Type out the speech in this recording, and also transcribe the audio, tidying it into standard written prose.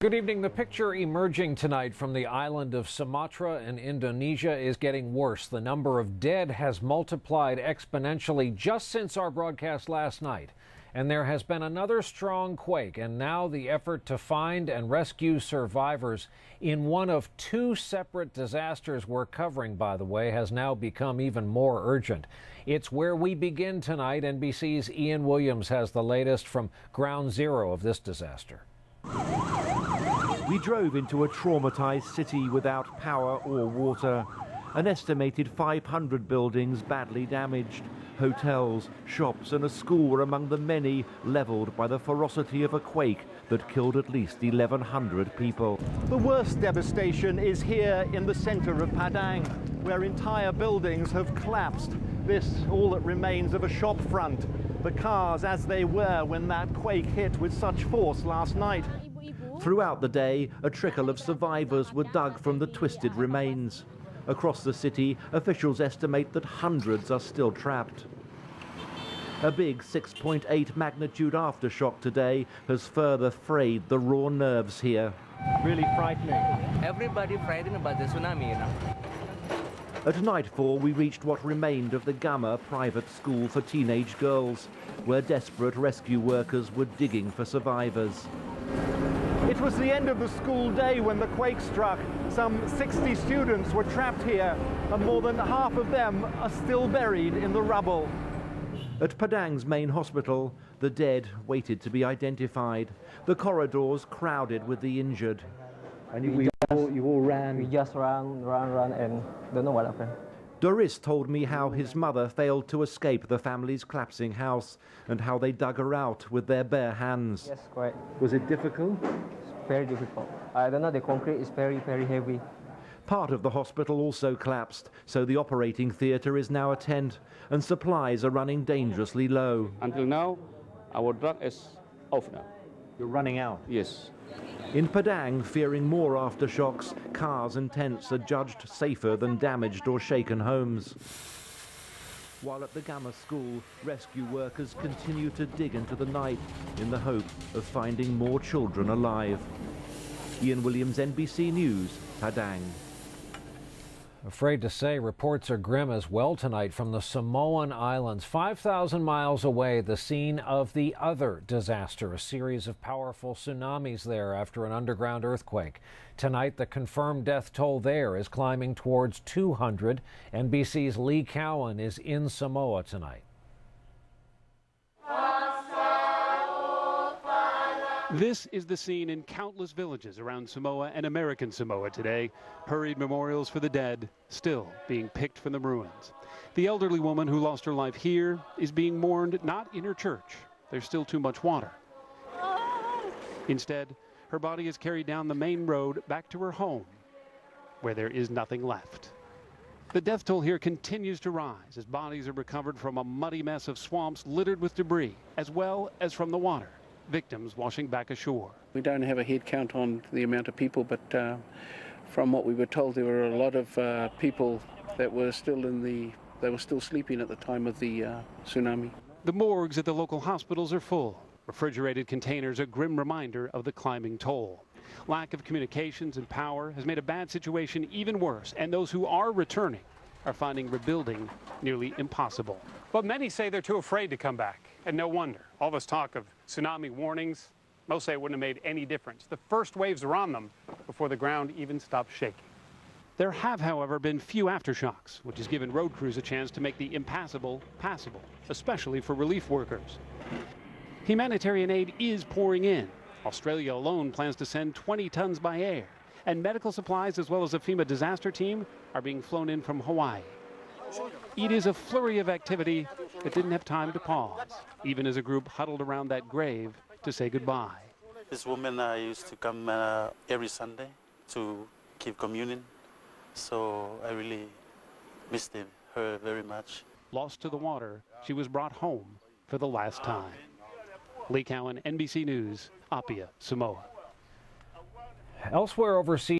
Good evening. The picture emerging tonight from the island of Sumatra in Indonesia is getting worse. The number of dead has multiplied exponentially just since our broadcast last night. And there has been another strong quake, and now the effort to find and rescue survivors in one of two separate disasters we're covering, by the way, has now become even more urgent. It's where we begin tonight. NBC's Ian Williams has the latest from ground zero of this disaster. We drove into a traumatized city without power or water. An estimated 500 buildings badly damaged. Hotels, shops and a school were among the many leveled by the ferocity of a quake that killed at least 1,100 people. The worst devastation is here in the center of Padang, where entire buildings have collapsed. This all that remains of a shop front. The cars as they were when that quake hit with such force last night. Throughout the day, a trickle of survivors were dug from the twisted remains. Across the city, officials estimate that hundreds are still trapped. A big 6.8 magnitude aftershock today has further frayed the raw nerves here. Really frightening. Everybody frightened about the tsunami, you know. At nightfall, we reached what remained of the Gama private school for teenage girls, where desperate rescue workers were digging for survivors. It was the end of the school day when the quake struck. Some 60 students were trapped here, and more than half of them are still buried in the rubble. At Padang's main hospital, the dead waited to be identified. The corridors crowded with the injured. And you all ran? We just ran, and don't know what happened. Doris told me how his mother failed to escape the family's collapsing house and how they dug her out with their bare hands. Yes, quite. Was it difficult? It's very difficult. I don't know, the concrete is very, very heavy. Part of the hospital also collapsed, so the operating theatre is now a tent, and supplies are running dangerously low. Until now, our drug is off now. You're running out? Yes. In Padang, fearing more aftershocks, cars and tents are judged safer than damaged or shaken homes. While at the Gama school, rescue workers continue to dig into the night in the hope of finding more children alive. Ian Williams, NBC News, Padang. Afraid to say, reports are grim as well tonight from the Samoan Islands, 5,000 miles away, the scene of the other disaster, a series of powerful tsunamis there after an underground earthquake. Tonight, the confirmed death toll there is climbing towards 200. NBC's Lee Cowan is in Samoa tonight. This is the scene in countless villages around Samoa and American Samoa today. Hurried memorials for the dead still being picked from the ruins. The elderly woman who lost her life here is being mourned not in her church. There's still too much water. Instead, her body is carried down the main road back to her home, where there is nothing left. The death toll here continues to rise as bodies are recovered from a muddy mess of swamps littered with debris, as well as from the water. Victims washing back ashore. We don't have a head count on the amount of people, but from what we were told, there were a lot of people that were still sleeping at the time of the tsunami. The morgues at the local hospitals are full. Refrigerated containers, a grim reminder of the climbing toll. Lack of communications and power has made a bad situation even worse, and those who are returning are finding rebuilding nearly impossible. But many say they're too afraid to come back, and no wonder. All this talk of tsunami warnings, most say it wouldn't have made any difference. The first waves are on them before the ground even stops shaking. There have, however, been few aftershocks, which has given road crews a chance to make the impassable passable, especially for relief workers. Humanitarian aid is pouring in. Australia alone plans to send 20 tons by air, and medical supplies as well as a FEMA disaster team are being flown in from Hawaii. It is a flurry of activity that didn't have time to pause, even as a group huddled around that grave to say goodbye. This woman used to come every Sunday to keep communion, so I really missed her very much. Lost to the water, she was brought home for the last time. Lee Cowan, NBC News, Apia, Samoa. Elsewhere overseas,